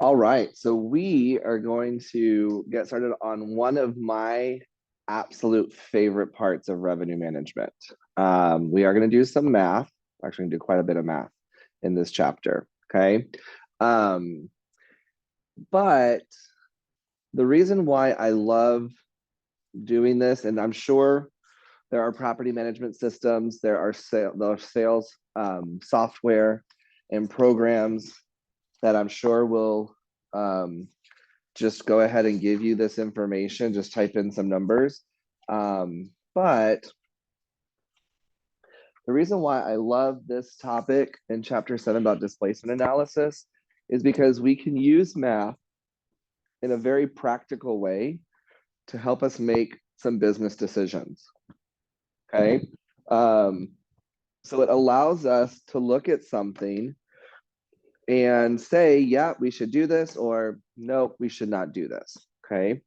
All right, so we are going to get started on one of my absolute favorite parts of revenue management. We are going to do some math. Actually, going to do quite a bit of math in this chapter, okay? But the reason why I love doing this, and I'm sure there are property management systems, there are sales software and programs that I'm sure will just go ahead and give you this information. Just type in some numbers. But the reason why I love this topic in chapter 7 about displacement analysis is because we can use math in a very practical way to help us make some business decisions. Okay. So it allows us to look at something and say, yeah, we should do this, or no, we should not do this, okay?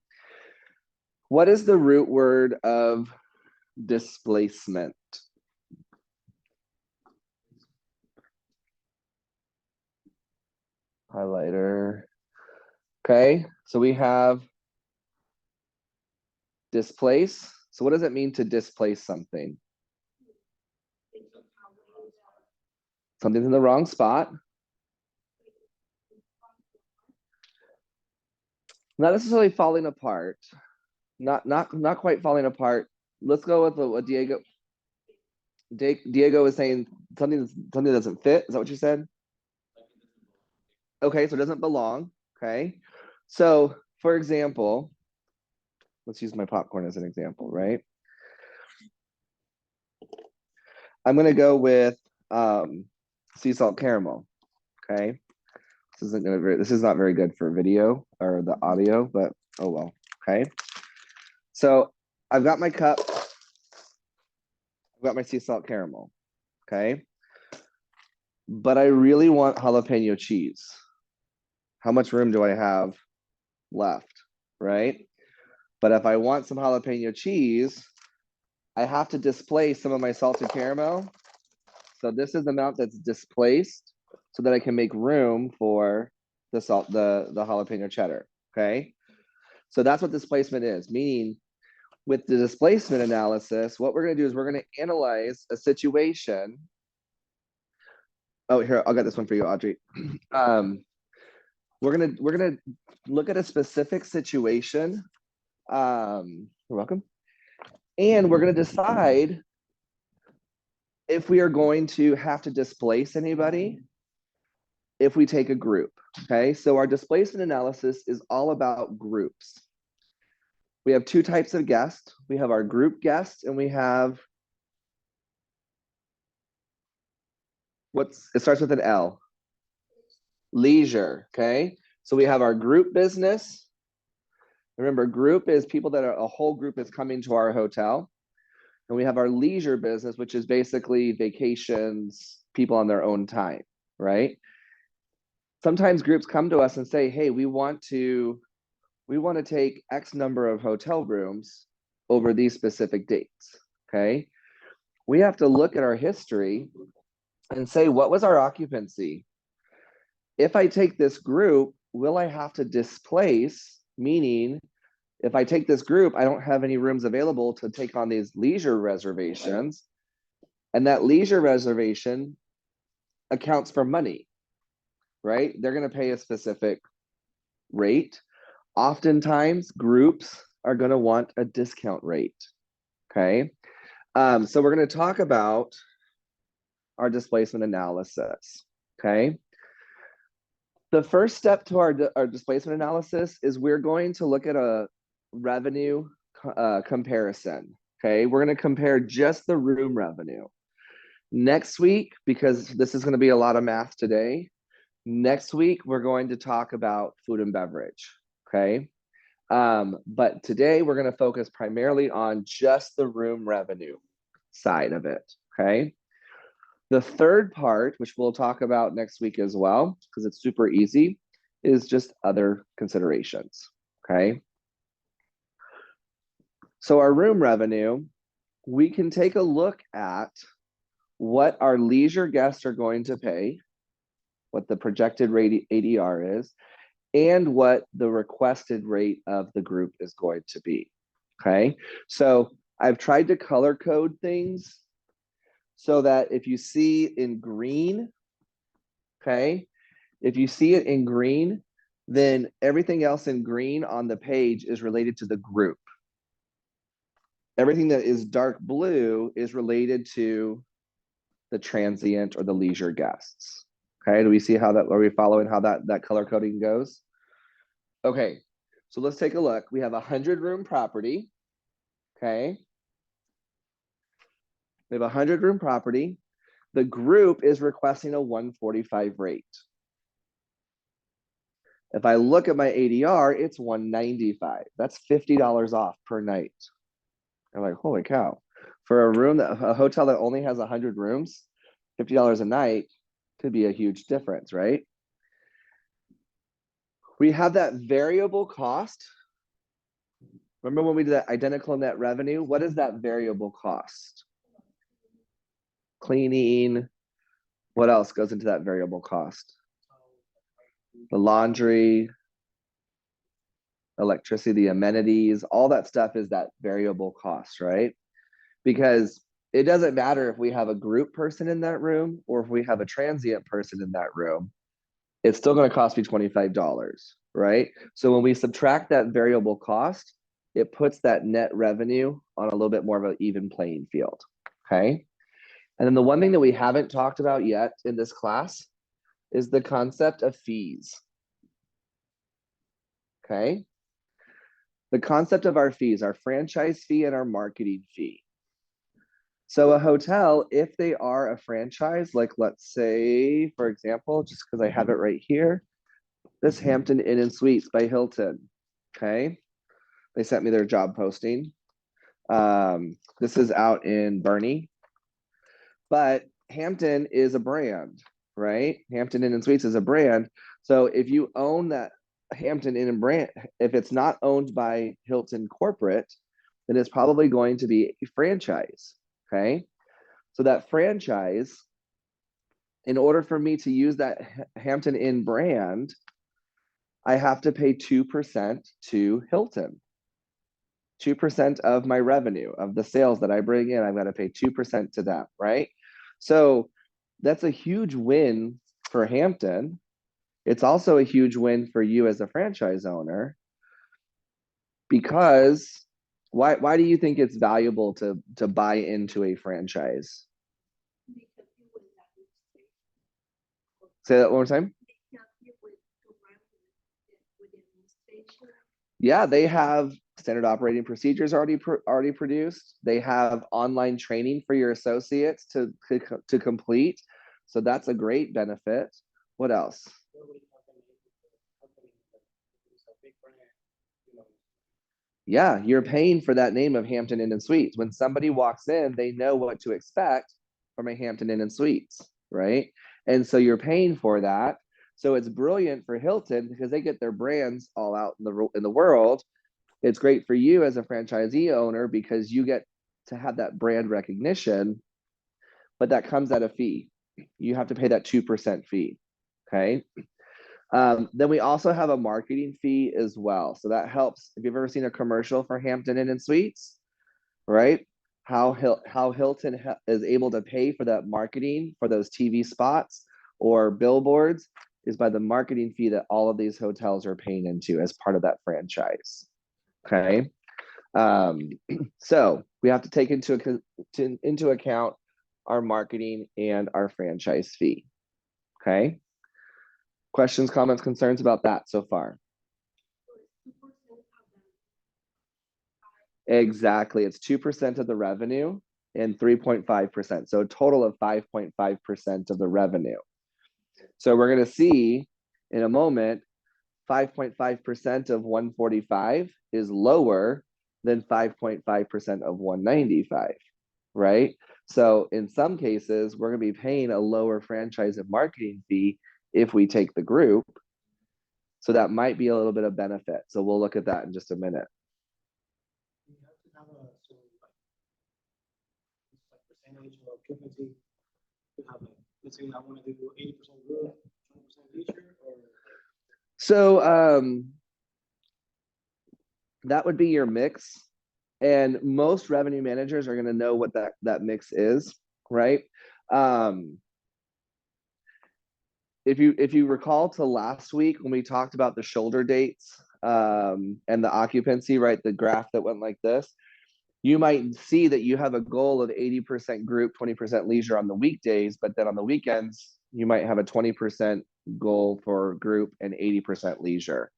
What is the root word of displacement? Highlighter. Okay, so we have displace. So what does it mean to displace something? Something's in the wrong spot. Not necessarily falling apart. Not quite falling apart. Let's go with what Diego was saying. Something doesn't fit. Is that what you said? Okay, so it doesn't belong. Okay, so for example, let's use my popcorn as an example, right? I'm gonna go with sea salt caramel. Okay, this is not very good for video or the audio, but oh well. Okay, so I've got my cup. I've got my sea salt caramel. Okay, but I really want jalapeno cheese. How much room do I have left? Right, but if I want some jalapeno cheese, I have to displace some of my salted caramel. So this is the amount that's displaced so that I can make room for the jalapeno cheddar, okay? So that's what displacement is, meaning with the displacement analysis, what we're gonna do is we're gonna analyze a situation. Oh, here, I'll get this one for you, Audrey. We're gonna look at a specific situation. You're welcome. And we're gonna decide if we are going to have to displace anybody if we take a group, okay? So our displacement analysis is all about groups. We have two types of guests. We have our group guests and we have, it starts with an L, leisure, okay? So we have our group business. Remember, group is people that are, a whole group is coming to our hotel. And we have our leisure business, which is basically vacations, people on their own time, right? Sometimes groups come to us and say, hey, we want to take X number of hotel rooms over these specific dates, okay? We have to look at our history and say, what was our occupancy? If I take this group, will I have to displace? Meaning, if I take this group, I don't have any rooms available to take on these leisure reservations. And that leisure reservation accounts for money, right? They're going to pay a specific rate. Oftentimes, groups are going to want a discount rate, okay? So we're going to talk about our displacement analysis, okay? The first step to our displacement analysis is we're going to look at a revenue comparison, okay? We're going to compare just the room revenue. Next week, because this is going to be a lot of math today, next week we're going to talk about food and beverage, okay? But today we're going to focus primarily on just the room revenue side of it, okay? The third part, which we'll talk about next week as well, because it's super easy, is just other considerations, okay? So our room revenue, we can take a look at what our leisure guests are going to pay, what the projected rate ADR is, and what the requested rate of the group is going to be. Okay, so I've tried to color code things so that if you see in green, okay, if you see it in green, then everything else in green on the page is related to the group. Everything that is dark blue is related to the transient or the leisure guests. Okay, do we see how that, are we following how that color coding goes? Okay, so let's take a look. We have a 100-room property, okay? We have a 100-room property. The group is requesting a 145 rate. If I look at my ADR, it's 195. That's $50 off per night. I'm like, holy cow. For a hotel that only has 100 rooms, $50 a night could be a huge difference, right? We have that variable cost. Remember when we did that identical net revenue? What is that variable cost? Cleaning. What else goes into that variable cost? The laundry, electricity, the amenities, all that stuff is that variable cost, right? Because it doesn't matter if we have a group person in that room or if we have a transient person in that room, it's still going to cost me $25, right? So when we subtract that variable cost, it puts that net revenue on a little bit more of an even playing field, okay? And then the one thing that we haven't talked about yet in this class is the concept of fees, okay? The concept of our fees, our franchise fee and our marketing fee. So a hotel, if they are a franchise, like let's say, for example, just because I have it right here, this Hampton Inn and Suites by Hilton, okay? They sent me their job posting. This is out in Bernie, but Hampton is a brand, right? Hampton Inn and Suites is a brand. So if you own that Hampton Inn and brand, if it's not owned by Hilton corporate, then it's probably going to be a franchise, okay? So that franchise, in order for me to use that Hampton Inn brand, I have to pay 2% to Hilton. 2% of my revenue, of the sales that I bring in, I've got to pay 2% to them, right? So that's a huge win for Hampton. It's also a huge win for you as a franchise owner, because why do you think it's valuable to buy into a franchise? Say that one more time. Yeah, they have standard operating procedures already produced. They have online training for your associates to complete. So that's a great benefit. What else? Yeah, you're paying for that name of Hampton Inn and Suites. When somebody walks in, they know what to expect from a Hampton Inn and Suites, right? And so you're paying for that. So it's brilliant for Hilton because they get their brands all out in the world. It's great for you as a franchisee owner because you get to have that brand recognition, but that comes at a fee. You have to pay that 2% fee, okay? Then we also have a marketing fee as well. So that helps. Have you ever seen a commercial for Hampton Inn and Suites, right? How Hilton is able to pay for that marketing for those TV spots or billboards is by the marketing fee that all of these hotels are paying into as part of that franchise. Okay. So we have to take into account our marketing and our franchise fee. Okay. Questions, comments, concerns about that so far? Exactly. It's 2% of the revenue and 3.5%. So a total of 5.5% of the revenue. So we're going to see in a moment, 5.5% of 145 is lower than 5.5% of 195, right? So in some cases, we're going to be paying a lower franchise and marketing fee if we take the group. So that might be a little bit of benefit. So we'll look at that in just a minute. You have to have a sort of like percentage or occupancy to have, like, let's say I want to do 80% group, 20% leisure, or So that would be your mix. And most revenue managers are going to know what that mix is, right? If you recall to last week when we talked about the shoulder dates and the occupancy, right? The graph that went like this, you might see that you have a goal of 80% group, 20% leisure on the weekdays, but then on the weekends, you might have a 20% goal for group and 80% leisure.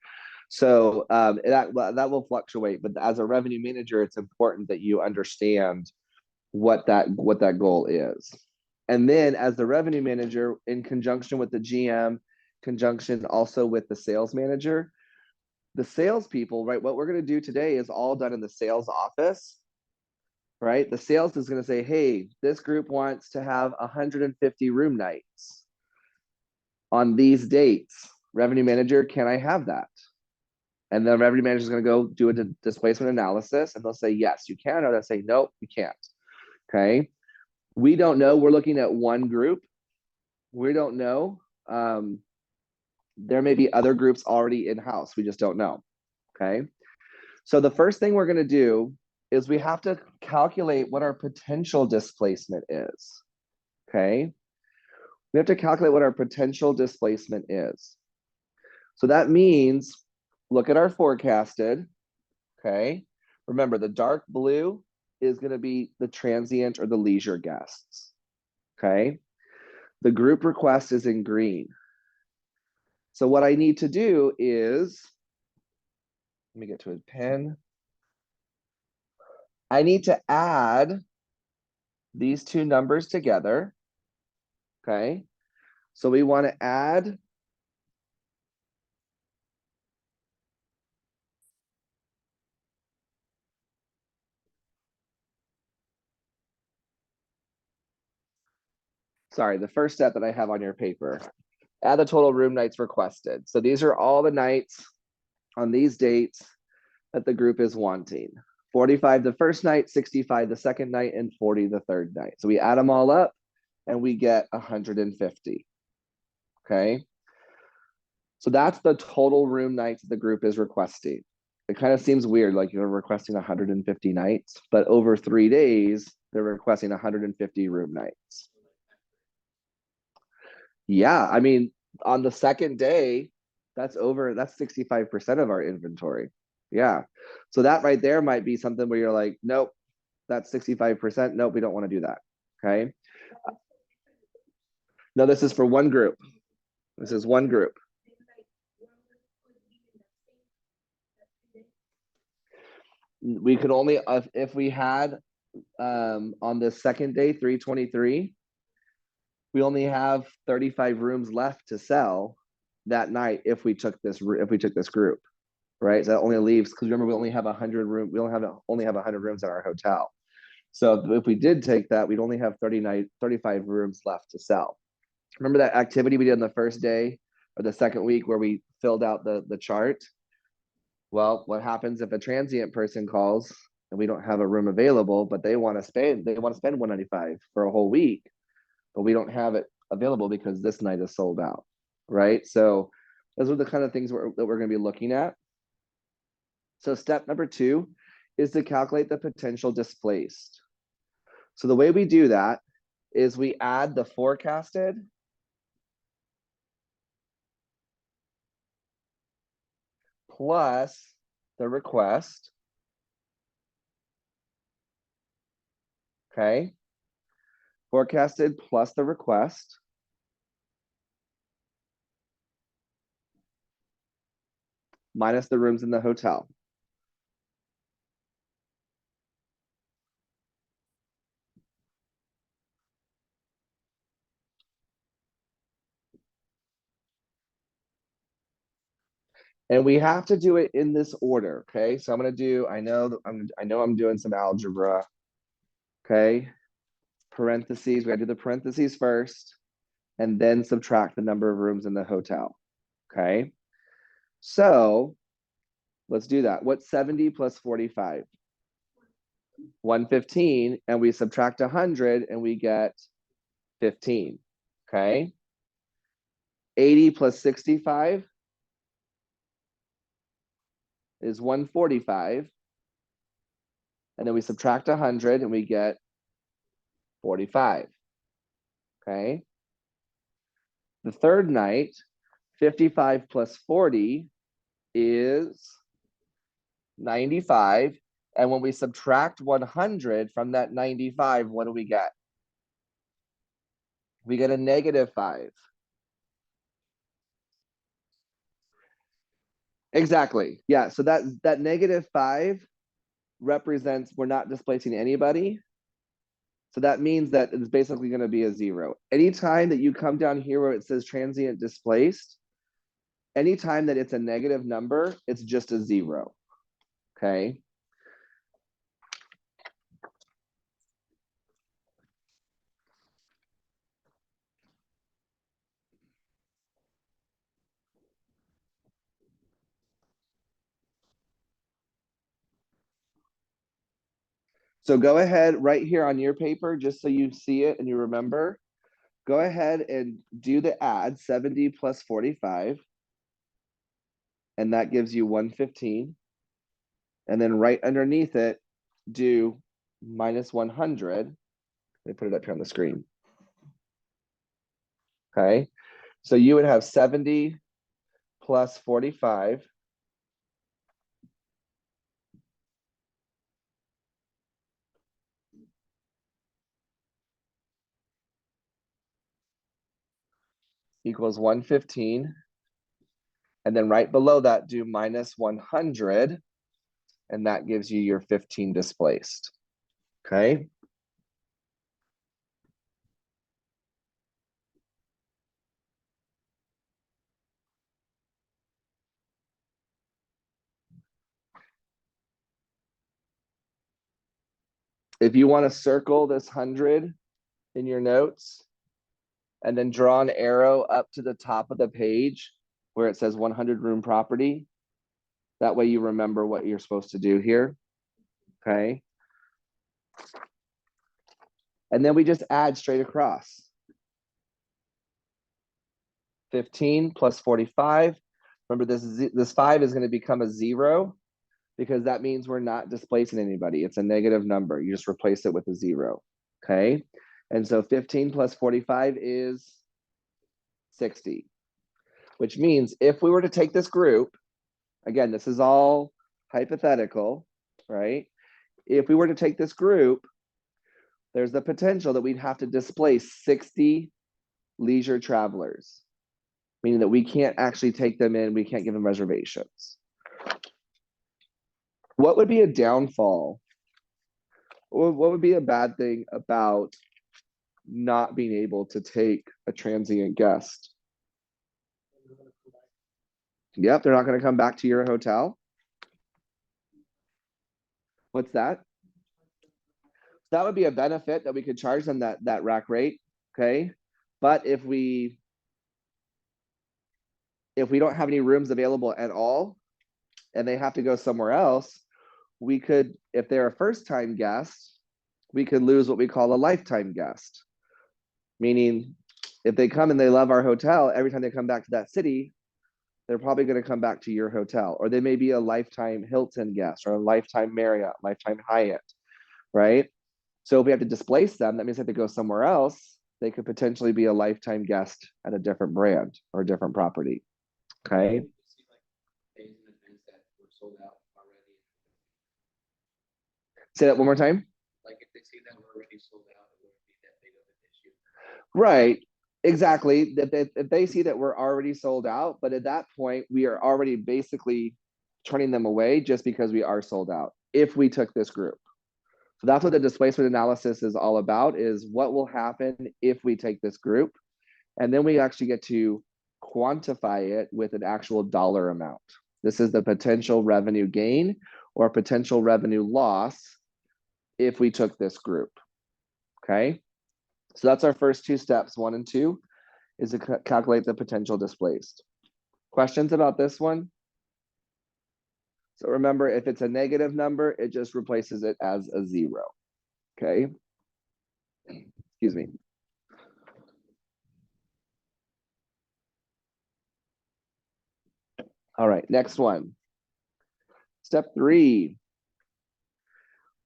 So that will fluctuate, but as a revenue manager, it's important that you understand what that goal is. And then as the revenue manager, in conjunction with the GM, conjunction also with the sales manager, the salespeople, right? What we're going to do today is all done in the sales office, right? The sales is going to say, hey, this group wants to have 150 room nights on these dates. Revenue manager, can I have that? And the revenue manager is going to go do a displacement analysis, and they'll say, yes, you can, or they'll say, nope, you can't. Okay. We don't know. We're looking at one group. We don't know. There may be other groups already in-house. We just don't know. Okay. So the first thing we're going to do is we have to calculate what our potential displacement is. Okay. We have to calculate what our potential displacement is. So that means look at our forecasted. Okay. Remember, the dark blue is going to be the transient or the leisure guests. Okay. The group request is in green. So what I need to do is, let me get to a pen. I need to add these two numbers together. Okay. So we want to add the first step that I have on your paper. Add the total room nights requested. So these are all the nights on these dates that the group is wanting. 45 the first night, 65 the second night, and 40 the third night. So we add them all up and we get 150. Okay. So that's the total room nights the group is requesting. It kind of seems weird, like you're requesting 150 nights, but over 3 days, they're requesting 150 room nights. Yeah, I mean, on the second day, that's 65% of our inventory. Yeah. So that right there might be something where you're like, nope, that's 65%. Nope, we don't want to do that. Okay. No, this is for one group. This is one group. We could only, if we had on the second day, 323, we only have 35 rooms left to sell that night if we took this group, right? So that only leaves, because remember, we only have 100 rooms. We only have 100 rooms at our hotel. So if we did take that, we'd only have 35 rooms left to sell. Remember that activity we did on the first day or the second week where we filled out the chart? Well, what happens if a transient person calls and we don't have a room available, but they want to spend 195 for a whole week, but we don't have it available because this night is sold out, right? So those are the kind of things that we're going to be looking at. So step number 2 is to calculate the potential displaced. So the way we do that is we add the forecasted plus the request. Okay. Forecasted plus the request. Minus the rooms in the hotel. And we have to do it in this order, okay? So I'm gonna do, I know I'm doing some algebra, okay? Parentheses, we gotta do the parentheses first, and then subtract the number of rooms in the hotel, okay? So let's do that. What's 70 plus 45? 115, and we subtract 100 and we get 15, okay? 80 plus 65? is 145. And then we subtract 100 and we get 45. Okay. The third night, 55 plus 40 is 95. And when we subtract 100 from that 95, what do we get? We get a -5. Exactly. Yeah. So that -5 represents we're not displacing anybody. So that means that it's basically going to be a 0. Anytime that you come down here where it says transient displaced, anytime that it's a negative number, it's just a 0. Okay. So go ahead right here on your paper, just so you see it and you remember, go ahead and do the add 70 plus 45. And that gives you 115. And then right underneath it, do minus 100. Let me put it up here on the screen. Okay. So you would have 70 plus 45 equals 115. And then right below that, do minus 100. And that gives you your 15 displaced. Okay. If you want to circle this 100 in your notes and then draw an arrow up to the top of the page where it says 100 room property, that way you remember what you're supposed to do here. Okay. And then we just add straight across. 15 plus 45. Remember, this 5 is going to become a 0 because that means we're not displacing anybody. It's a negative number. You just replace it with a 0. Okay. And so 15 plus 45 is 60, which means if we were to take this group, again, this is all hypothetical, right? If we were to take this group, there's the potential that we'd have to displace 60 leisure travelers, meaning that we can't actually take them in, we can't give them reservations. What would be a downfall? What would be a bad thing about not being able to take a transient guest? Yep, they're not going to come back to your hotel. What's that? That would be a benefit that we could charge them that rack rate, okay? But if we don't have any rooms available at all and they have to go somewhere else, we could, if they're a first-time guest, we could lose what we call a lifetime guest. Meaning, if they come and they love our hotel, every time they come back to that city, they're probably going to come back to your hotel. Or they may be a lifetime Hilton guest or a lifetime Marriott, lifetime Hyatt, right? So if we have to displace them, that means if they go somewhere else, they could potentially be a lifetime guest at a different brand or a different property. Okay. Say that one more time. Like if they see that we're already sold out, it wouldn't be that big of an issue. Right. Exactly. If they see that we're already sold out, but at that point, we are already basically turning them away just because we are sold out if we took this group. So that's what the displacement analysis is all about, is what will happen if we take this group. And then we actually get to quantify it with an actual dollar amount. This is the potential revenue gain or potential revenue loss if we took this group. Okay. So that's our first two steps, 1 and 2, is to calculate the potential displaced. Questions about this one? So remember, if it's a negative number, it just replaces it as a 0. Okay. Excuse me. All right, next one. Step 3,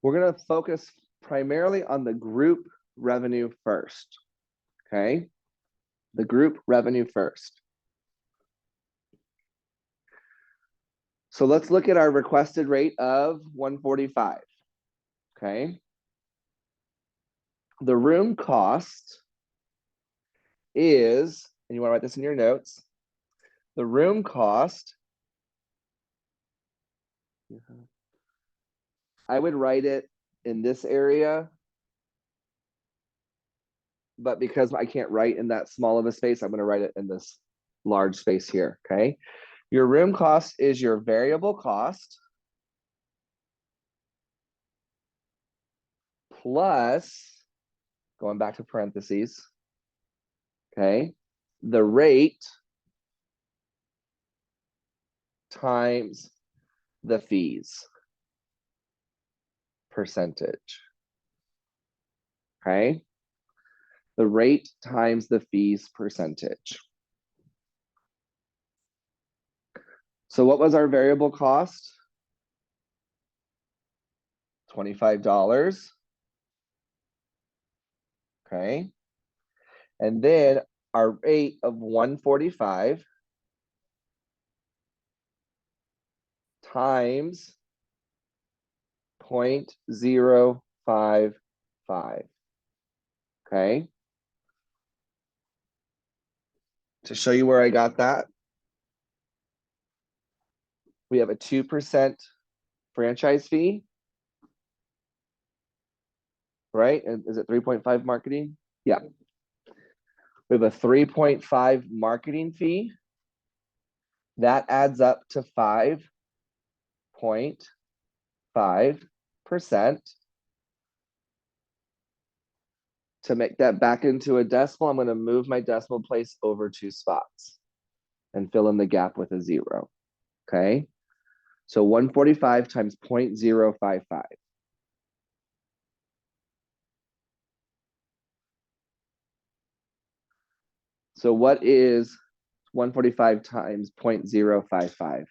we're going to focus primarily on the group revenue first, okay? The group revenue first. So let's look at our requested rate of 145, okay? The room cost is, and you want to write this in your notes, the room cost, I would write it in this area, but because I can't write in that small of a space, I'm going to write it in this large space here, okay? Your room cost is your variable cost plus, going back to parentheses, okay, the rate times the fees percentage, okay? The rate times the fees percentage. So what was our variable cost? $25, okay? And then our rate of 145 times 0.055, okay? To show you where I got that, we have a 2% franchise fee, right? And is it 3.5 marketing? Yeah. We have a 3.5 marketing fee. That adds up to 5.5%. To make that back into a decimal, I'm going to move my decimal place over 2 spots and fill in the gap with a 0. Okay? So 145 times 0.055. So what is 145 times 0.055?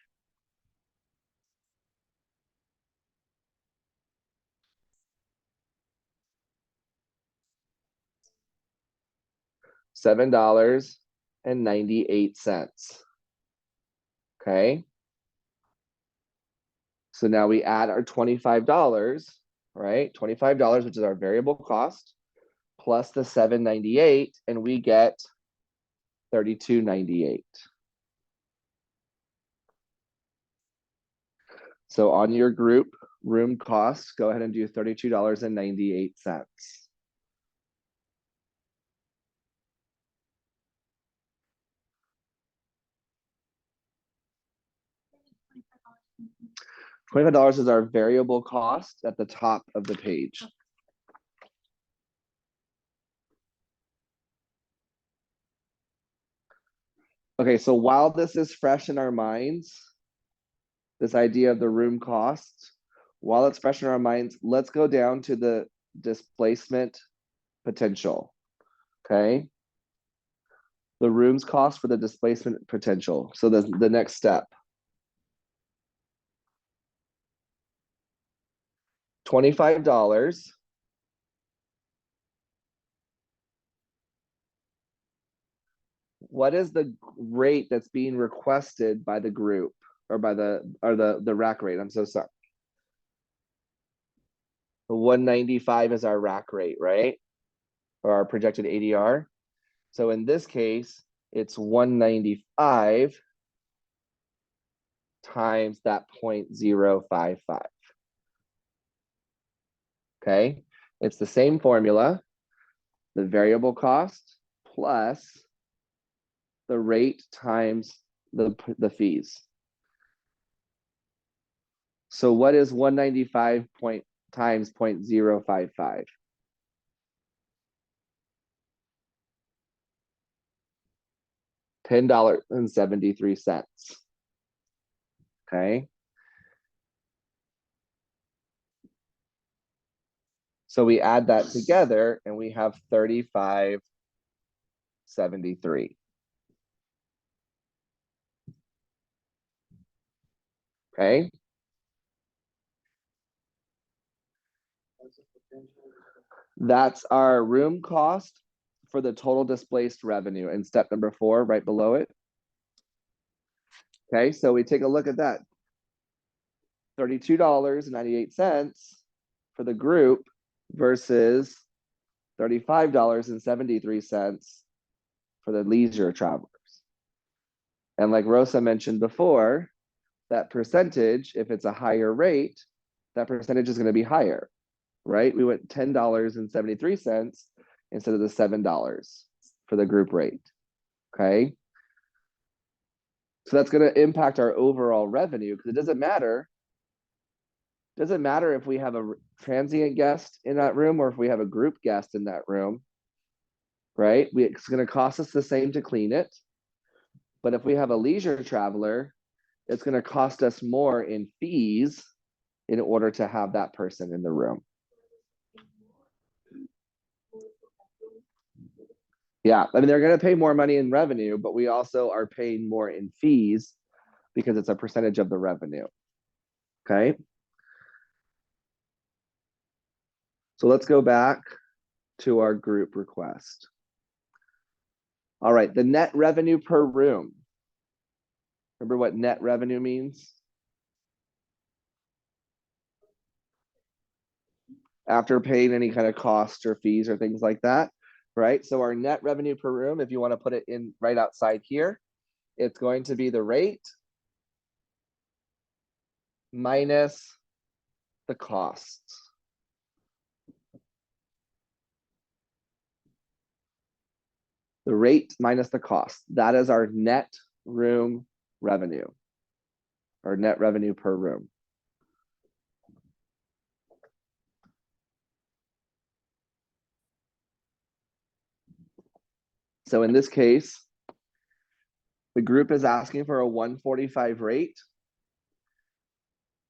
$7.98. Okay. So now we add our $25, right? $25, which is our variable cost, plus the $7.98, and we get $32.98. So on your group room cost, go ahead and do $32.98. $25 is our variable cost at the top of the page. Okay, so while this is fresh in our minds, this idea of the room cost, while it's fresh in our minds, let's go down to the displacement potential, okay? The room's cost for the displacement potential. So the next step. $25. What is the rate that's being requested by the group or by the rack rate? I'm so sorry. The 195 is our rack rate, right? Or our projected ADR. So in this case, it's 195 times that 0.055. Okay, it's the same formula, the variable cost plus the rate times the fees. So what is 195 times 0.055? $10.73. Okay. So we add that together and we have 35.73. Okay. That's our room cost for the total displaced revenue in step number 4, right below it. Okay, so we take a look at that. $32.98 for the group versus $35.73 for the leisure travelers. And like Rosa mentioned before, that percentage, if it's a higher rate, that percentage is going to be higher, right? We went $10.73 instead of the $7 for the group rate, okay? So that's going to impact our overall revenue because it doesn't matter if we have a transient guest in that room or if we have a group guest in that room, right? It's going to cost us the same to clean it. But if we have a leisure traveler, it's going to cost us more in fees in order to have that person in the room. Yeah, I mean, they're going to pay more money in revenue, but we also are paying more in fees because it's a percentage of the revenue. Okay. So let's go back to our group request. All right, the net revenue per room. Remember what net revenue means? After paying any kind of cost or fees or things like that, right? So our net revenue per room, if you want to put it in right outside here, it's going to be the rate minus the costs. The rate minus the cost. That is our net room revenue, or net revenue per room. So in this case, the group is asking for a 145 rate.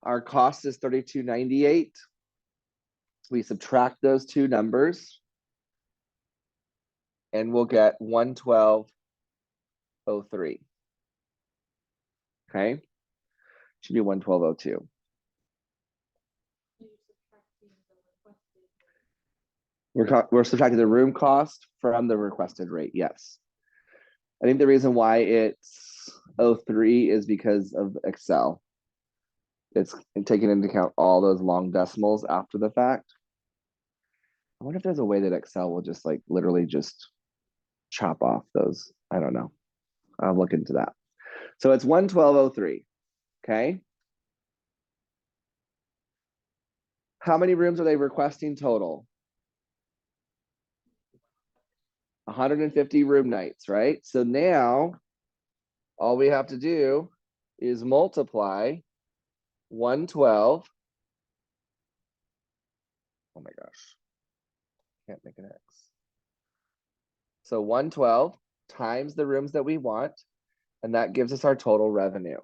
Our cost is $32.98. We subtract those two numbers and we'll get 112.03. Okay, should be 112.02. We're subtracting the room cost from the requested rate, yes. I think the reason why it's 03 is because of Excel. It's taking into account all those long decimals after the fact. I wonder if there's a way that Excel will just like literally just chop off those. I don't know. I'll look into that. So it's 112.03, okay? How many rooms are they requesting total? 150 room nights, right? So now all we have to do is multiply 112. Oh my gosh, can't make an X. So 112 times the rooms that we want, and that gives us our total revenue,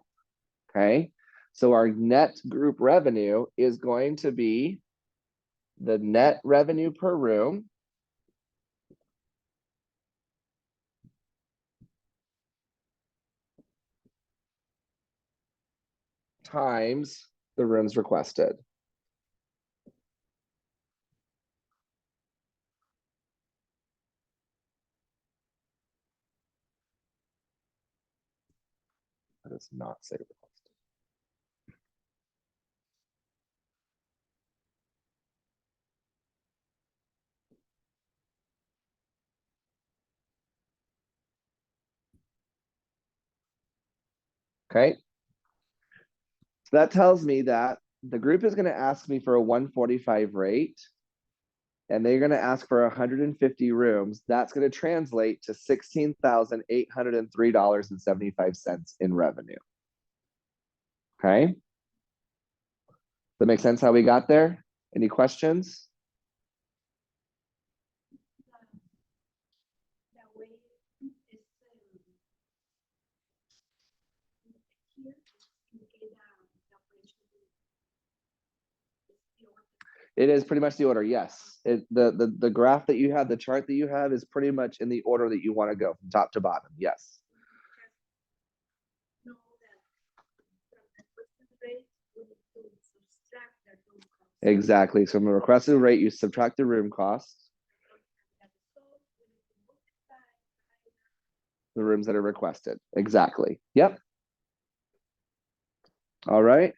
okay? So our net group revenue is going to be the net revenue per room times the rooms requested. That does not say requested. Okay. So that tells me that the group is going to ask me for a 145 rate, and they're going to ask for 150 rooms. That's going to translate to $16,803.75 in revenue. Okay. Does that make sense how we got there? Any questions? It is pretty much the order, yes. The graph that you have, the chart that you have is pretty much in the order that you want to go from top to bottom, yes. Exactly. So from a requested rate, you subtract the room cost, the rooms that are requested. Exactly. Yep. All right.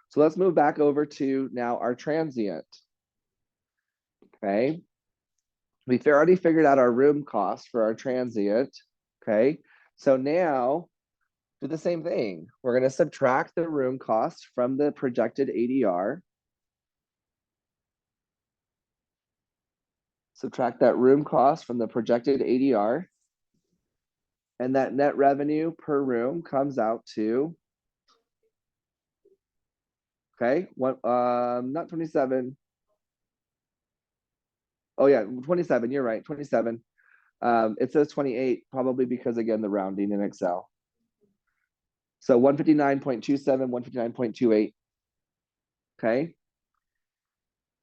So let's move back over to now our transient. Okay. We've already figured out our room cost for our transient. Okay. So now do the same thing. We're going to subtract the room cost from the projected ADR. Subtract that room cost from the projected ADR. And that net revenue per room comes out to, okay, what, not 27. Oh yeah, 27, you're right, 27. It says 28, probably because again, the rounding in Excel. So 159.27, 159.28. Okay.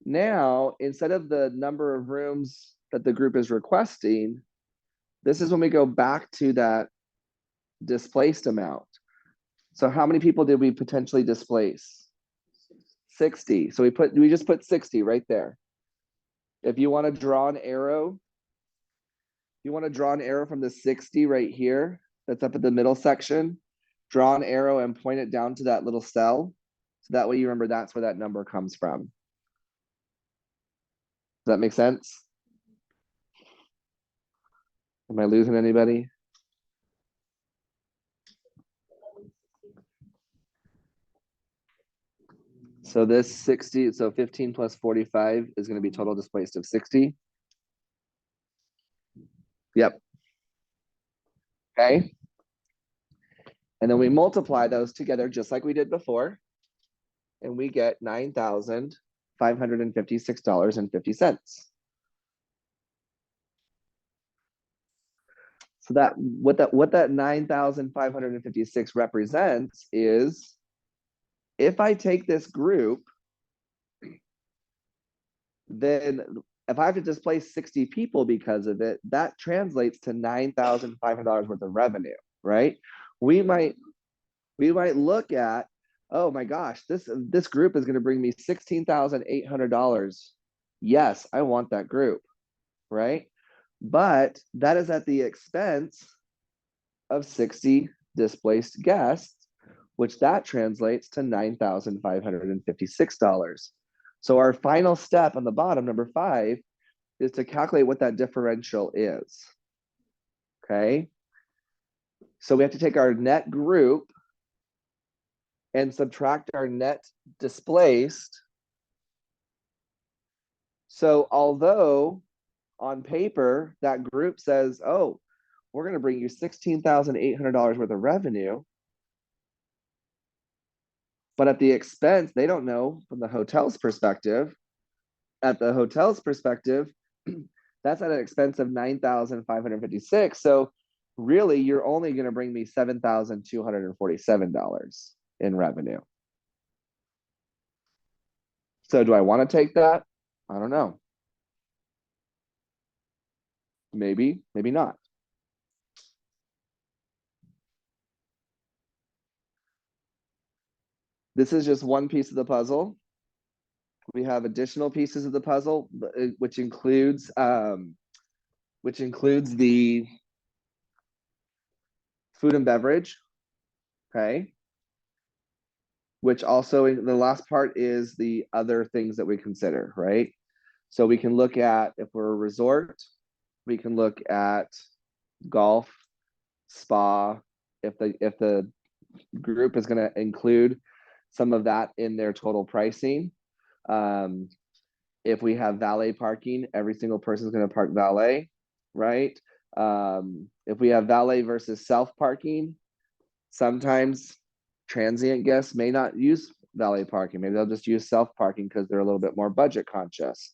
Now, instead of the number of rooms that the group is requesting, this is when we go back to that displaced amount. So how many people did we potentially displace? 60. So we just put 60 right there. If you want to draw an arrow, you want to draw an arrow from the 60 right here, that's up at the middle section, draw an arrow and point it down to that little cell. So that way you remember that's where that number comes from. Does that make sense? Am I losing anybody? So this 60, so 15 plus 45 is going to be total displaced of 60. Yep. Okay. And then we multiply those together just like we did before. And we get $9,556.50. So that what that 9,556 represents is, if I take this group, then if I have to displace 60 people because of it, that translates to $9,500 worth of revenue, right? We might look at, oh my gosh, this group is going to bring me $16,800. Yes, I want that group, right? But that is at the expense of 60 displaced guests, which that translates to $9,556. So our final step on the bottom, number 5, is to calculate what that differential is. Okay. So we have to take our net group and subtract our net displaced. So although on paper that group says, oh, we're going to bring you $16,800 worth of revenue, but at the expense, they don't know from the hotel's perspective. At the hotel's perspective, that's at an expense of $9,556. So really, you're only going to bring me $7,247 in revenue. So do I want to take that? I don't know. Maybe, maybe not. This is just one piece of the puzzle. We have additional pieces of the puzzle, which includes the food and beverage, okay? Which also, the last part is the other things that we consider, right? So we can look at, if we're a resort, we can look at golf, spa, if the group is going to include some of that in their total pricing. If we have valet parking, every single person is going to park valet, right? If we have valet versus self parking, sometimes transient guests may not use valet parking. Maybe they'll just use self parking because they're a little bit more budget conscious.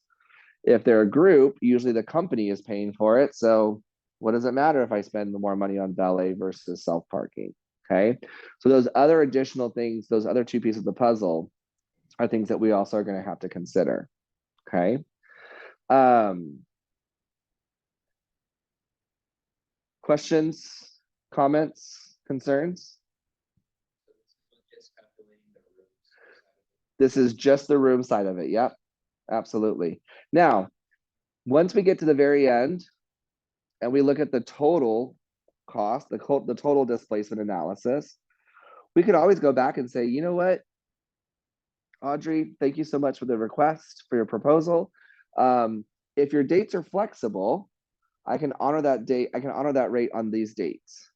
If they're a group, usually the company is paying for it. So what does it matter if I spend more money on valet versus self parking? Okay. So those other additional things, those other two pieces of the puzzle are things that we also are going to have to consider. Okay. Questions, comments, concerns? This is just the room side of it. Yep. Absolutely. Now, once we get to the very end and we look at the total cost, the total displacement analysis, we could always go back and say, you know what, Audrey, thank you so much for the request, for your proposal. If your dates are flexible, I can honor that date, I can honor that rate on these dates.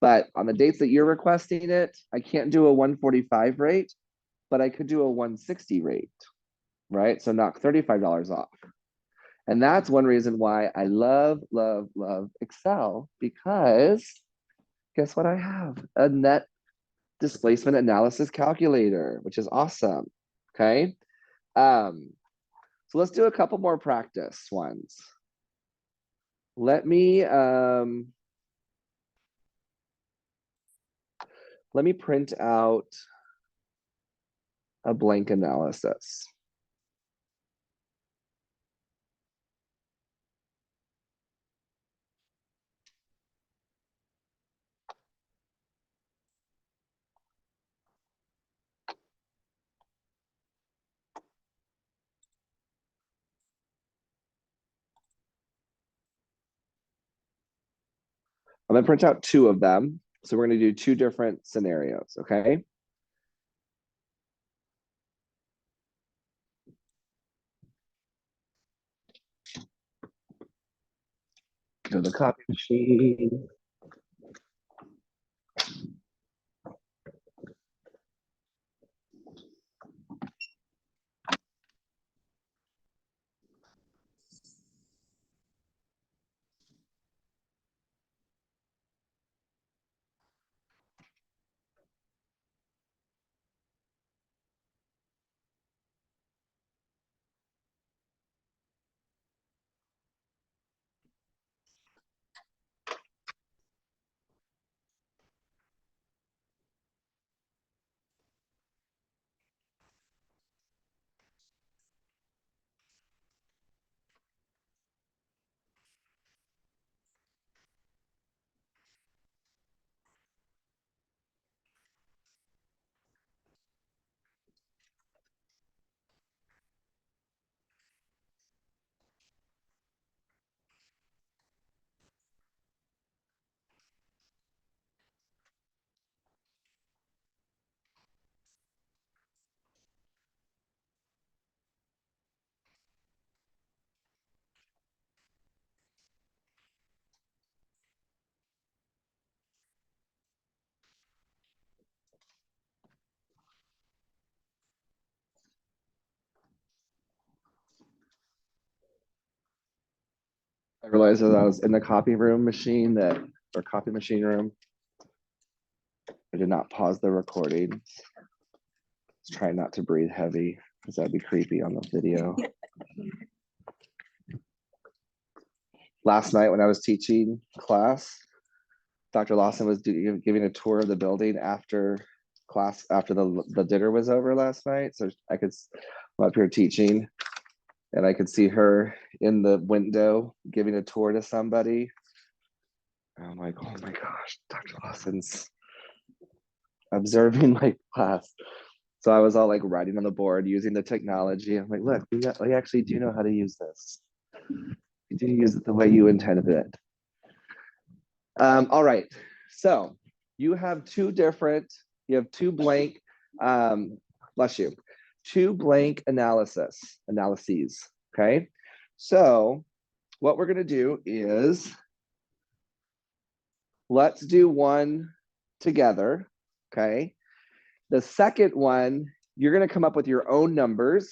But on the dates that you're requesting it, I can't do a 145 rate, but I could do a 160 rate, right? So knock $35 off. And that's one reason why I love, love, love Excel, because guess what I have? A net displacement analysis calculator, which is awesome, okay? So let's do a couple more practice ones. Let me print out a blank analysis. I'm gonna print out two of them. So we're gonna do two different scenarios, okay? Go to the copy machine. I realized that I was in the copy room machine or copy machine room. I did not pause the recording. Let's try not to breathe heavy because that'd be creepy on the video. Last night when I was teaching class, Dr. Lawson was giving a tour of the building after class, after the dinner was over last night. So I'm up here teaching and I could see her in the window giving a tour to somebody. I'm like, oh my gosh, Dr. Lawson's observing my class. So I was all like writing on the board using the technology. I'm like, look, we actually do know how to use this. You do use it the way you intended it. All right, so you have two blank, bless you, two blank analyses, okay? So what we're gonna do is, let's do one together, okay? The second one, you're gonna come up with your own numbers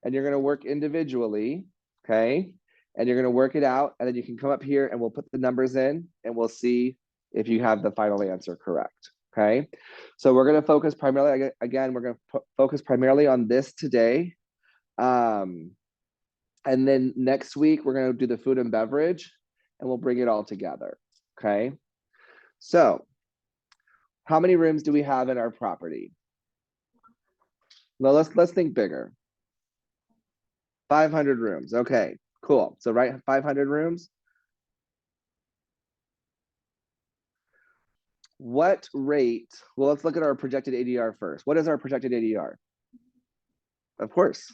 and you're gonna work individually, okay? And you're gonna work it out and then you can come up here and we'll put the numbers in and we'll see if you have the final answer correct, okay? So we're gonna focus primarily, again, we're gonna focus primarily on this today. And then next week, we're gonna do the food and beverage and we'll bring it all together, okay? So how many rooms do we have in our property? Well, let's think bigger. 500 rooms. Okay, cool. So right, 500 rooms. What rate? Well, let's look at our projected ADR first. What is our projected ADR? Of course,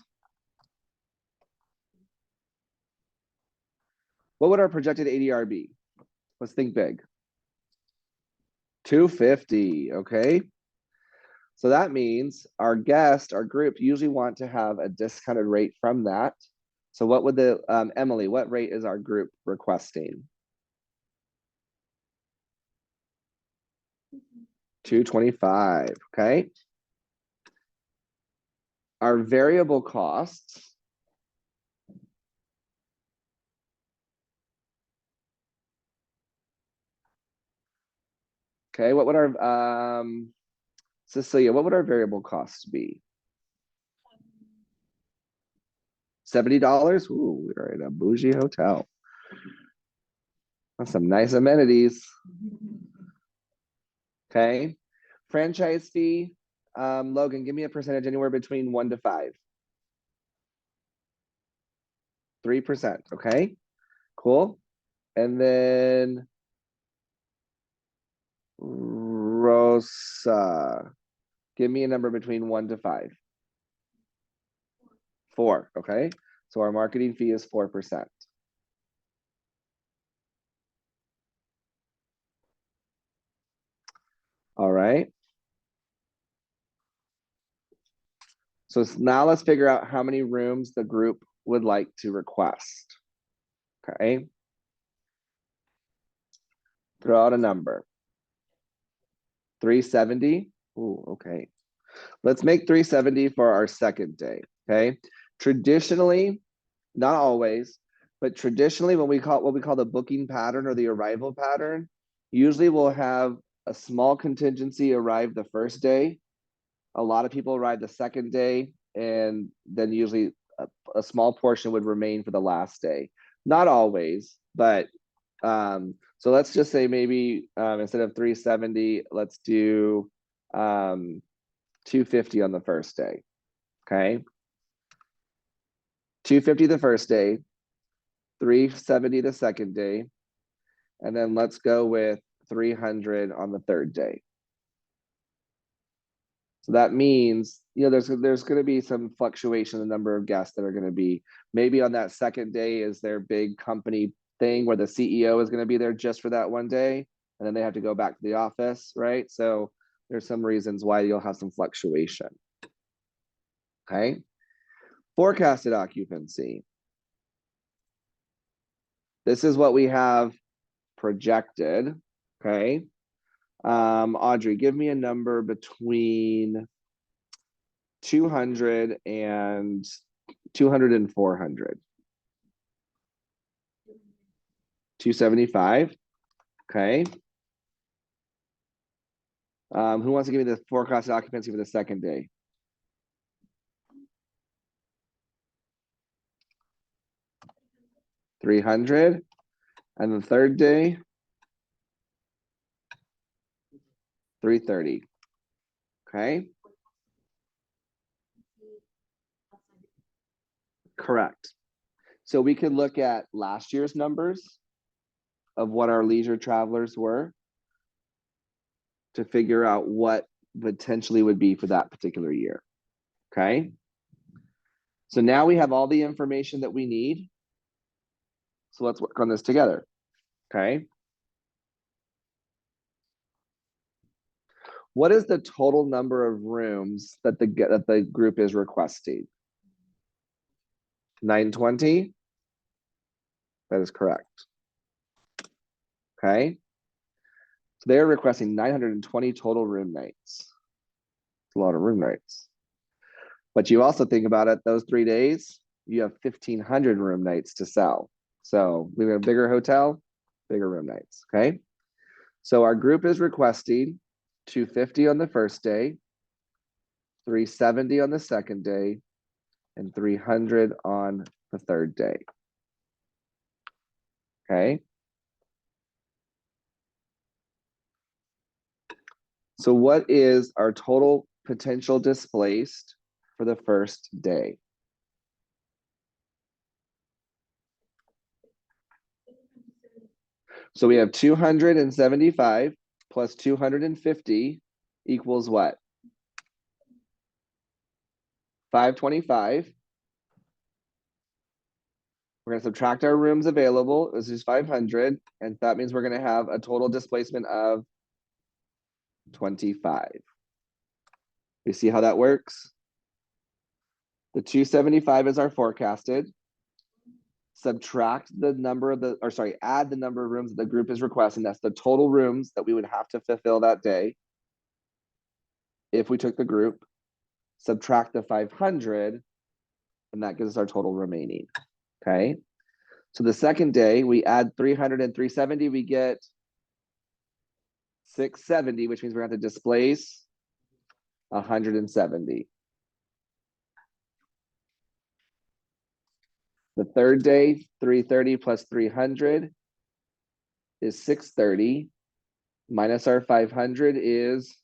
What would our projected ADR be? Let's think big. 250, okay? So that means our guest, our group usually want to have a discounted rate from that. So what would the, Emily, what rate is our group requesting? 225, okay? Our variable costs. Okay, what would our, Cecilia, what would our variable costs be? $70? Ooh, we're in a bougie hotel. That's some nice amenities. Okay. Franchise fee, Logan, give me a percentage anywhere between 1 to 5. 3%, okay? Cool. And then Rosa, give me a number between 1 to 5. 4, okay? So our marketing fee is 4%. All right. So now let's figure out how many rooms the group would like to request. Okay. Throw out a number. 370. Ooh, okay. Let's make 370 for our second day. Okay. Traditionally, not always, but traditionally when we call what we call the booking pattern or the arrival pattern, usually we'll have a small contingency arrive the first day. A lot of people arrive the second day, and then usually a small portion would remain for the last day. Not always, but so let's just say maybe instead of 370, let's do 250 on the first day. Okay. 250 the first day, 370 the second day, and then let's go with 300 on the third day. So that means, you know, there's going to be some fluctuation in the number of guests that are going to be. Maybe on that second day is their big company thing where the CEO is going to be there just for that one day, and then they have to go back to the office, right? So there's some reasons why you'll have some fluctuation. Okay. Forecasted occupancy. This is what we have projected. Okay. Audrey, give me a number between 200 and 400. 275. Okay. Who wants to give me the forecasted occupancy for the second day? 300. And the third day? 330. Okay. Correct. So we could look at last year's numbers of what our leisure travelers were to figure out what potentially would be for that particular year. Okay. So now we have all the information that we need. So let's work on this together. Okay. What is the total number of rooms that the group is requesting? 920? That is correct. Okay. So they're requesting 920 total room nights. It's a lot of room nights. But you also think about it, those 3 days, you have 1,500 room nights to sell. So we have a bigger hotel, bigger room nights, okay? So our group is requesting 250 on the first day, 370 on the second day, and 300 on the third day. Okay. So what is our total potential displaced for the first day? So we have 275 plus 250 equals what? 525. We're gonna subtract our rooms available, this is 500, and that means we're gonna have a total displacement of 25. You see how that works? The 275 is our forecasted. Subtract the number of the, or sorry, add the number of rooms that the group is requesting. That's the total rooms that we would have to fulfill that day if we took the group. Subtract the 500, and that gives us our total remaining, okay? So the second day, we add 300 and 370, we get 670, which means we're going to displace 170. The third day, 330 plus 300 is 630, minus our 500 is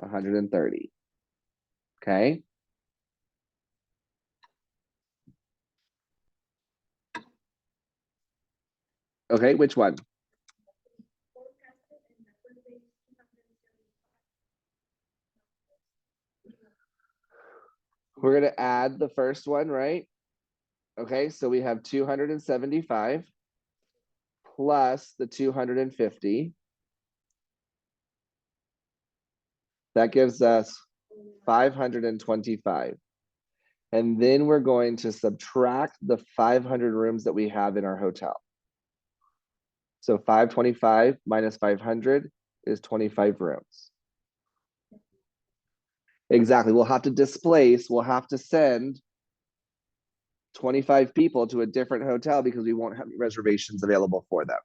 130, okay? Okay, which one? We're gonna add the first one, right? Okay, so we have 275 plus the 250. That gives us 525. And then we're going to subtract the 500 rooms that we have in our hotel. So 525 minus 500 is 25 rooms. Exactly, we'll have to displace, we'll have to send 25 people to a different hotel because we won't have any reservations available for them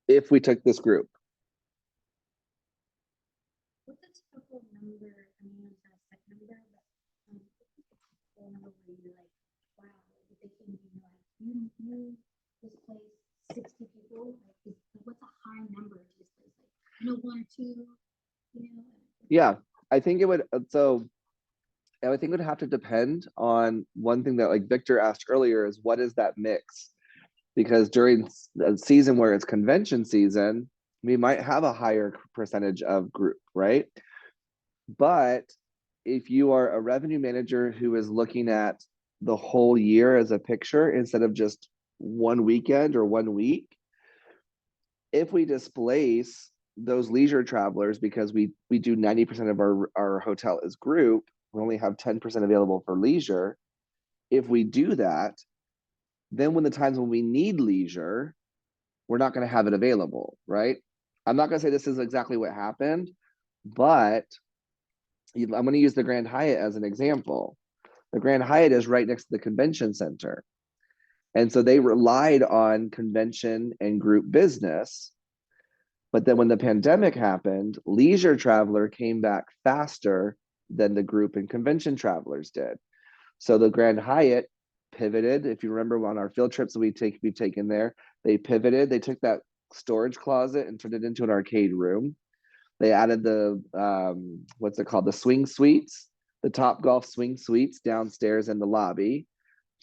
if we took this group. What's the typical number? I mean, it's not a set number, but the number where you're like, wow, if they can be like, you displace 60 people, like, what's a high number to displace? Like, you know, 1 or 2, you know? Yeah, I think it would, so I would think it would have to depend on one thing that like Victor asked earlier is what is that mix? Because during the season where it's convention season, we might have a higher percentage of group, right? But if you are a revenue manager who is looking at the whole year as a picture instead of just one weekend or 1 week, if we displace those leisure travelers because we do 90% of our hotel as group, we only have 10% available for leisure. If we do that, then when the times when we need leisure, we're not going to have it available, right? I'm not going to say this is exactly what happened, but I'm going to use the Grand Hyatt as an example. The Grand Hyatt is right next to the convention center. And so they relied on convention and group business. But then when the pandemic happened, leisure traveler came back faster than the group and convention travelers did. So the Grand Hyatt pivoted. If you remember on our field trips that we've taken there, they pivoted. They took that storage closet and turned it into an arcade room. They added the what's it called? The swing suites, the Top Golf swing suites downstairs in the lobby,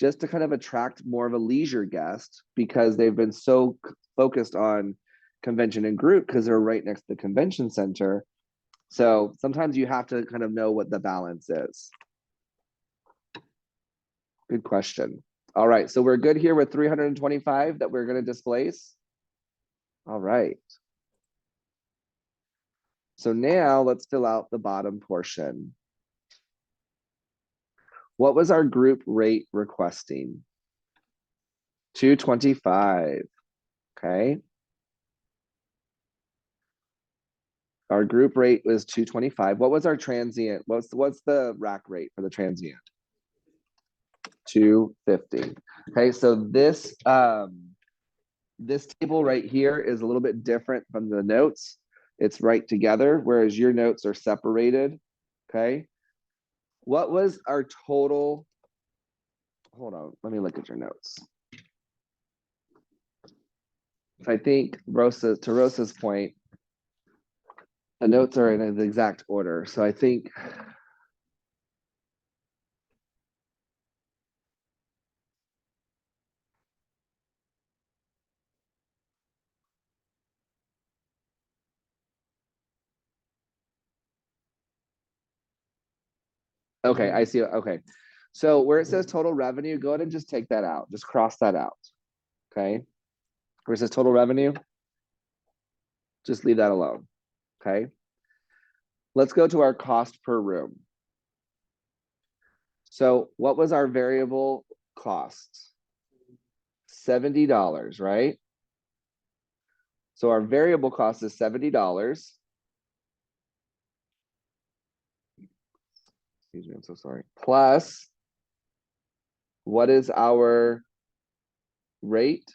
just to kind of attract more of a leisure guest because they've been so focused on convention and group because they're right next to the convention center. So sometimes you have to kind of know what the balance is. Good question. All right, so we're good here with 325 that we're going to displace. All right. So now let's fill out the bottom portion. What was our group rate requesting? 225. Okay. Our group rate was 225. What was our transient? What's the rack rate for the transient? 250. Okay, so this this table right here is a little bit different from the notes. It's right together, whereas your notes are separated. Okay. What was our total? Hold on, let me look at your notes. I think to Rosa's point, the notes are in the exact order. So I think okay, I see. Okay. So where it says total revenue, go ahead and just take that out. Just cross that out. Okay. Where it says total revenue, just leave that alone. Okay. Let's go to our cost per room. So what was our variable cost? $70, right? So our variable cost is $70. Excuse me, I'm so sorry. Plus, what is our rate?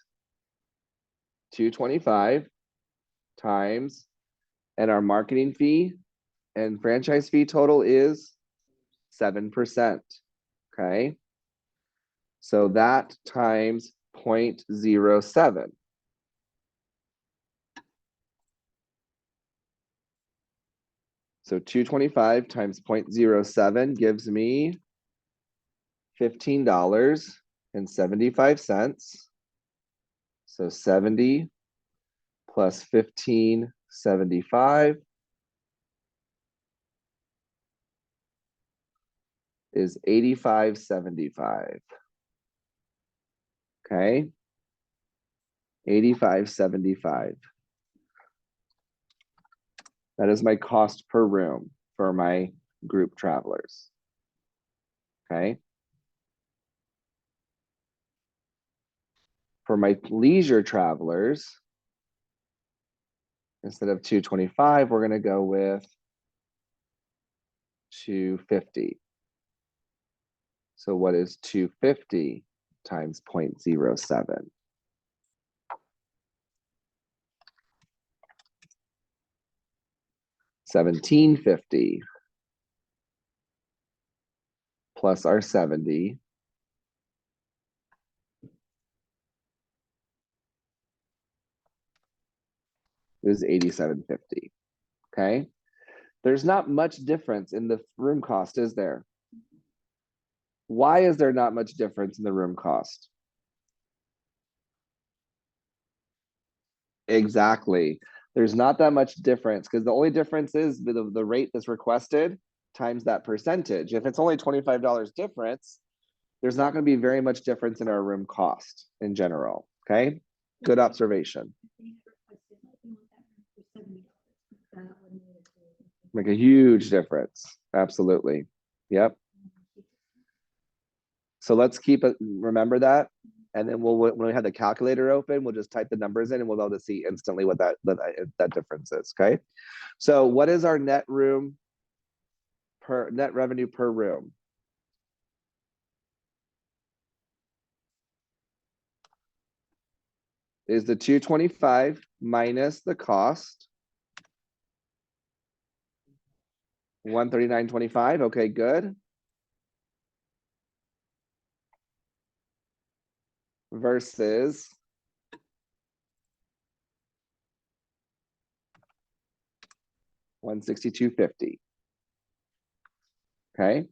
225 times, and our marketing fee and franchise fee total is 7%. Okay. So that times 0.07. So 225 times 0.07 gives me $15.75. So 70 plus 15.75 is 85.75. Okay. 85.75. That is my cost per room for my group travelers. Okay. For my leisure travelers, instead of 225, we're going to go with 250. So what is 250 times 0.07? $17.50 plus our 70 is 87.50. Okay. There's not much difference in the room cost, is there? Why is there not much difference in the room cost? Exactly. There's not that much difference because the only difference is the rate that's requested times that percentage. If it's only $25 difference, there's not going to be very much difference in our room cost in general. Okay. Good observation. Make a huge difference. Absolutely. Yep. So let's keep it, remember that. And then when we have the calculator open, we'll just type the numbers in and we'll be able to see instantly what that difference is. Okay. So what is our net revenue per room? Is the 225 minus the cost. 139.25. Okay, good. Versus 162.50. Okay.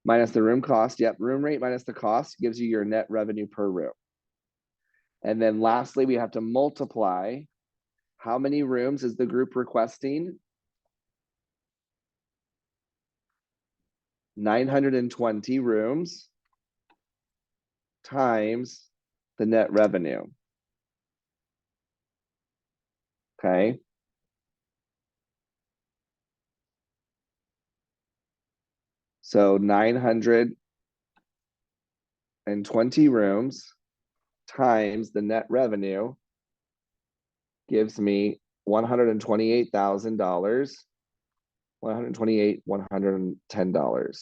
Minus the room cost. Yep, room rate minus the cost gives you your net revenue per room. And then lastly, we have to multiply. How many rooms is the group requesting? 920 rooms times the net revenue. Okay. So 920 rooms times the net revenue gives me $128,000, $110.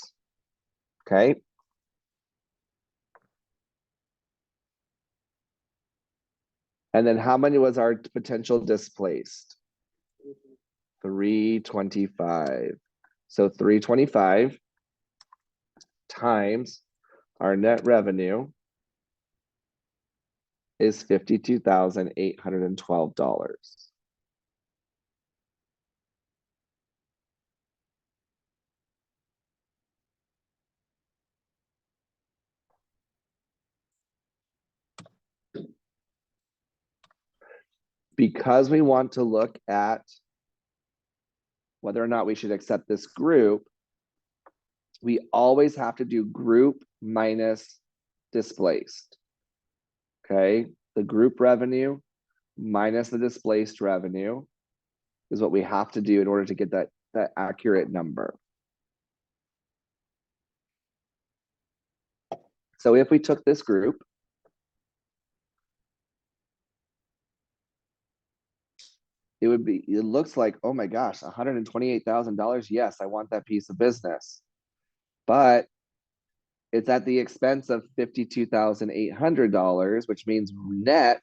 Okay. And then how many was our potential displaced? 325. So 325 times our net revenue is $52,812. because we want to look at whether or not we should accept this group, we always have to do group minus displaced. Okay, the group revenue minus the displaced revenue is what we have to do in order to get that accurate number. So if we took this group, it would be, it looks like, oh my gosh, $128,000. Yes, I want that piece of business. But it's at the expense of $52,800, which means net,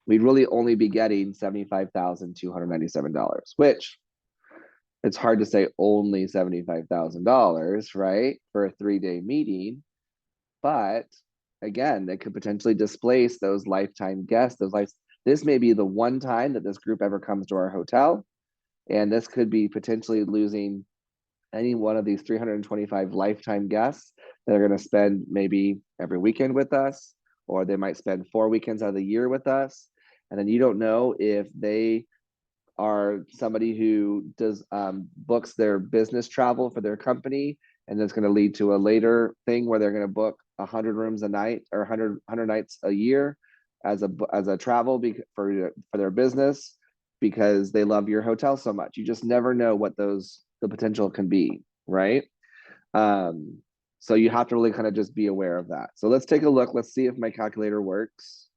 we'd really only be getting $75,297, which it's hard to say only $75,000, right? For a 3-day meeting. But again, they could potentially displace those lifetime guests, this may be the one time that this group ever comes to our hotel. And this could be potentially losing any one of these 325 lifetime guests that are going to spend maybe every weekend with us, or they might spend 4 weekends out of the year with us. And then you don't know if they are somebody who does books their business travel for their company, and that's going to lead to a later thing where they're going to book 100 rooms a night or 100 nights a year as a travel for their business because they love your hotel so much. You just never know what the potential can be, right? So you have to really kind of just be aware of that. So let's take a look. Let's see if my calculator works.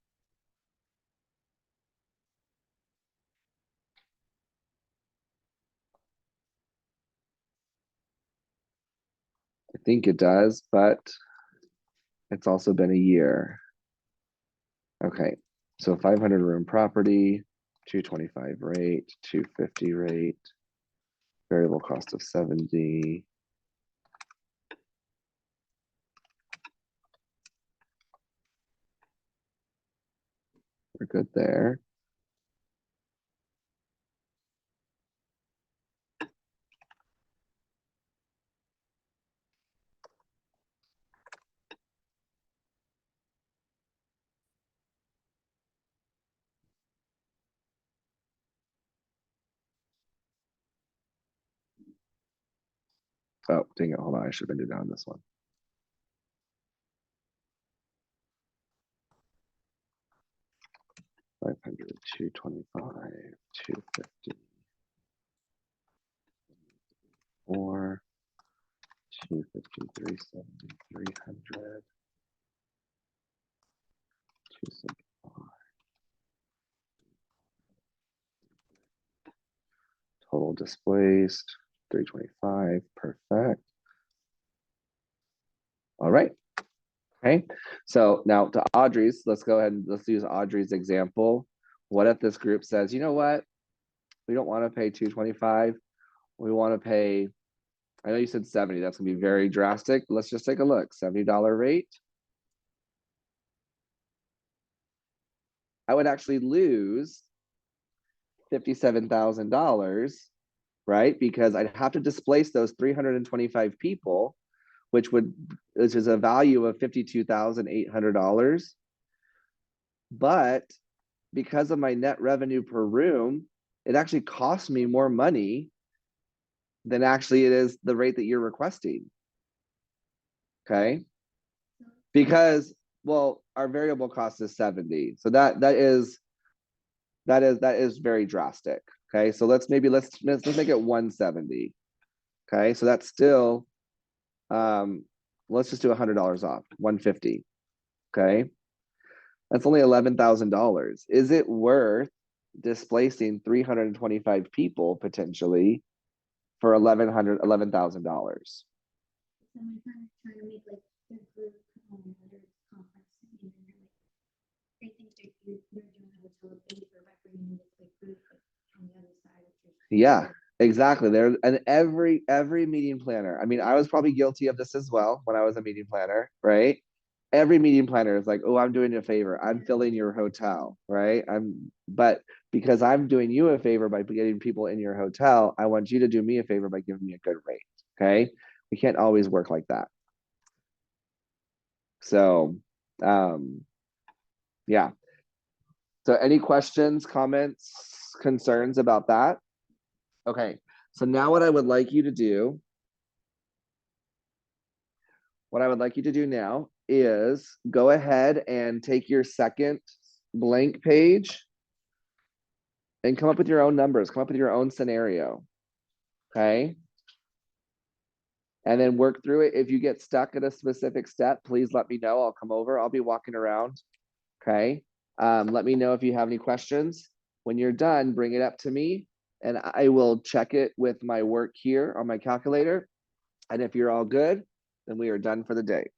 I think it does, but it's also been a year. Okay, so 500 room property, 225 rate, 250 rate, variable cost of 70. We're good there. Oh, dang it, hold on, I should have been down this one. $500, $225, $250, $4, $250, $370, $300, $275. Total displaced, 325, perfect. All right. Okay, so now to Audrey's, let's go ahead and let's use Audrey's example. What if this group says, you know what? We don't want to pay 225. We want to pay, I know you said 70, that's gonna be very drastic. Let's just take a look. $70 rate. I would actually lose $57,000, right? Because I'd have to displace those 325 people, which is a value of $52,800. But because of my net revenue per room, it actually costs me more money than actually it is the rate that you're requesting. Okay. Because, well, our variable cost is 70. So that is very drastic. Okay. So let's make it 170. Okay. So that's still, let's just do $100 off, 150. Okay. That's only $11,000. Is it worth displacing 325 people potentially for $11,000? Someone trying to make like their group their conference, and then they think they're doing a hotel a favor by bringing this like group on the other side of your Yeah, exactly. There, and every meeting planner. I mean, I was probably guilty of this as well when I was a meeting planner, right? Every meeting planner is like, oh, I'm doing you a favor. I'm filling your hotel, right? But because I'm doing you a favor by getting people in your hotel, I want you to do me a favor by giving me a good rate. Okay. We can't always work like that. So, yeah. So any questions, comments, concerns about that? Okay, so now what I would like you to do, now is go ahead and take your second blank page and come up with your own numbers, come up with your own scenario. Okay. And then work through it. If you get stuck at a specific step, please let me know. I'll come over. I'll be walking around. Okay. Let me know if you have any questions. When you're done, bring it up to me and I will check it with my work here on my calculator. And if you're all good, then we are done for the day.